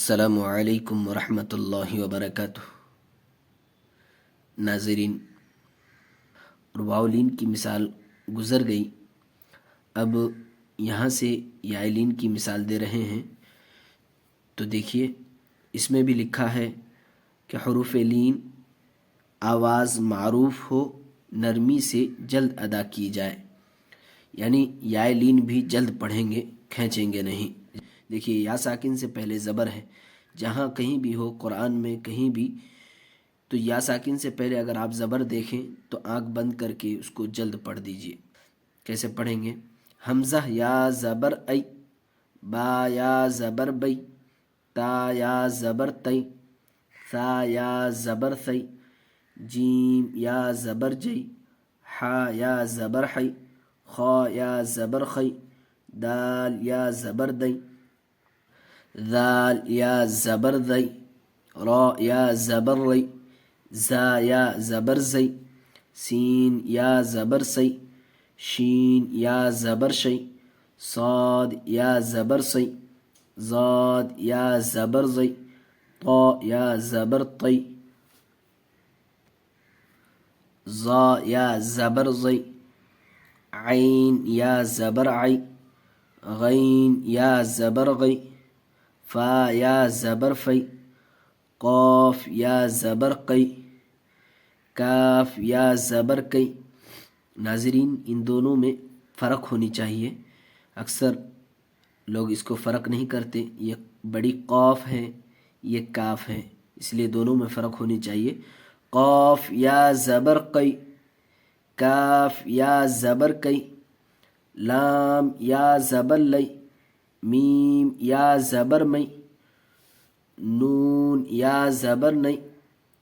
السلام علیکم ورحمۃ اللہ وبرکاتہ۔ ناظرین، واؤلین کی مثال گزر گئی، اب یہاں سے یائلین کی مثال دے رہے ہیں۔ تو دیکھیے، اس میں بھی لکھا ہے کہ حروف لین آواز معروف ہو، نرمی سے جلد ادا کی جائے، یعنی یائلین بھی جلد پڑھیں گے، کھینچیں گے نہیں۔ دیکھیے، یا ساکن سے پہلے زبر ہے، جہاں کہیں بھی ہو قرآن میں کہیں بھی، تو یا ساکن سے پہلے اگر آپ زبر دیکھیں تو آنکھ بند کر کے اس کو جلد پڑھ دیجئے۔ کیسے پڑھیں گے؟ حمزہ یا زبر ای، با یا زبر بئی، تا یا زبر تی، ثا یا زبر ثی، جیم یا زبر جئی، حا یا زبر حی، خا یا زبر خی، دال یا زبر دئی، ذال یا زبر ذی، را یا زبر ری، زا یا زبر زی، سین یا زبر سی، شین یا زبر شی، صاد یا زبر سی، زاد یا زبر زی، طا یا زبر طی، ظا یا زبر زی، عین یا زبر عی، غین یا زبر غی، فا یا زبر فی، قاف یا زبر قی، کاف یا زبر کئی۔ ناظرین، ان دونوں میں فرق ہونی چاہیے، اکثر لوگ اس کو فرق نہیں کرتے، یہ بڑی قاف ہے، یہ کاف ہے، اس لیے دونوں میں فرق ہونی چاہیے۔ قاف یا زبر قی، کاف یا زبر کئی، لام یا زبر لی، میم یا زبر می، نون یا زبر نئی،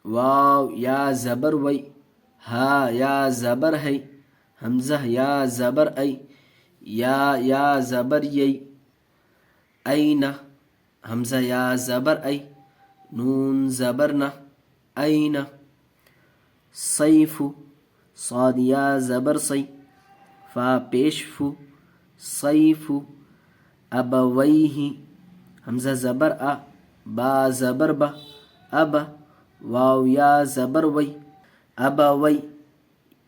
واو یا زبر وی، ہا یا زبر ہے، حمزہ یا زبر ای، یا زبر یئی، این، حمزہ یا زبر ای، نون زبر نہ، این، صیف، صاد یا زبر سی، فا پیش فو، صیف، ابویہ، حمزہ زبر آ، با زبر با، اب، واو یا زبر وی، ابوی،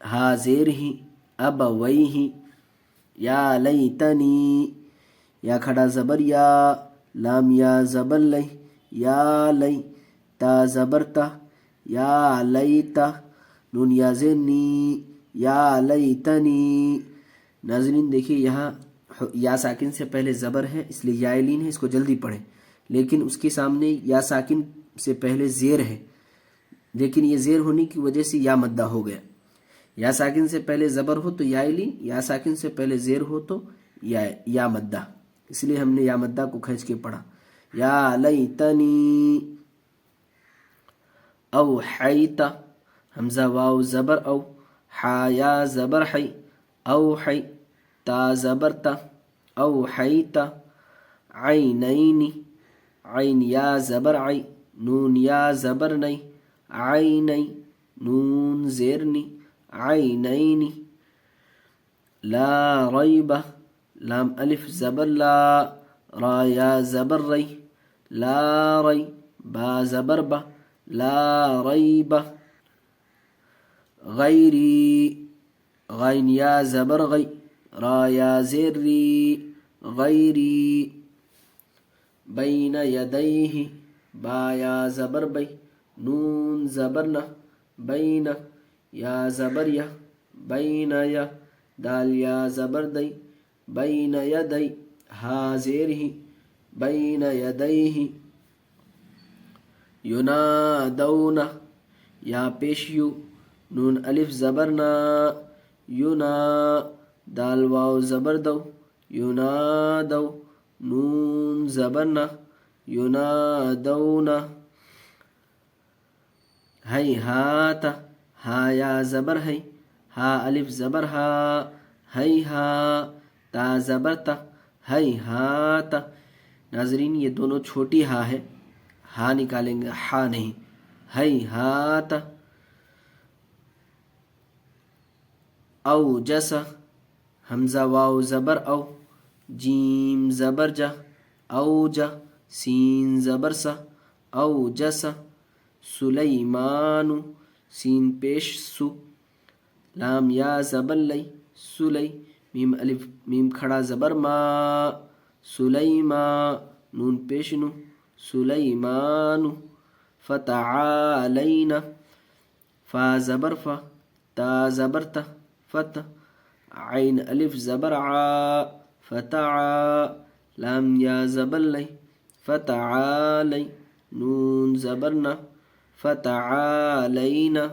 ہا زیر ہی، ابویہ، یا لیتنی، یا کھڑا زبر یا، لام یا زبر لی، یا لی، تا زبر تا، یا لیتا، نون یا زیر نی، یا لیتنی۔ ناظرین دیکھیے، یہاں یا ساکن سے پہلے زبر ہے، اس لیے یائلین ہے، اس کو جلدی پڑھیں، لیکن اس کے سامنے یا ساکن سے پہلے زیر ہے، لیکن یہ زیر ہونے کی وجہ سے یا مدہ ہو گیا۔ یا ساکن سے پہلے زبر ہو تو یائلین، یا ساکن سے پہلے زیر ہو تو یا مدہ، اس لیے ہم نے یا مدہ کو کھینچ کے پڑھا۔ یا لیتنی، او حیتا، حمزہ واو زبر او، حا یا زبر حی، او حی، تا زبر تا، او حیتا، عینینی، عین یا زبر عی، نون یا زبر نئی، عینی، نون زیر نی، عینینی، لا ریبہ، لام الف زبر لا، را یا زبر ری، لا ری، با زبر با، لا ریبہ، غیری، غین یا زبر غی، را یا زیر ری، غیری، بین یدیہ، با یا زبر بی، نون زبر نہ، بین، یا زبر یا، بین یا، دال یا زبر دی، بین یدی، ہا زیر ہی، بین یدیہ، ینادون، یا پیش یو، نون الف زبر نا، ینا، دال واو زبر دو، ینادو، نون زبر نہ، ینادون، ہیہات، ہا یا زبر ہے، ہا الف زبر ہا، ہیہا، تا زبر تا، ہیہات۔ ناظرین، یہ دونوں چھوٹی ہا ہے، ہا نکالیں گے، ہا نہیں، ہیہات، اوجس، حمزہ واو زبر او، جیم زبر جا، اوجا، سین زبر سا، اوجس سلیمان، سین پیش سو، لام یا زبر لی، سلی، میم الف میم کھڑا زبر ما، سلیما، نون پیش نو، سلیمان، فتعالینا، فا زبر فا، تا زبر تا، فت، عین الف زبر عا، فتعا، لام یا زبر لی، فتعالی، نون زبرنا، فتعالینا.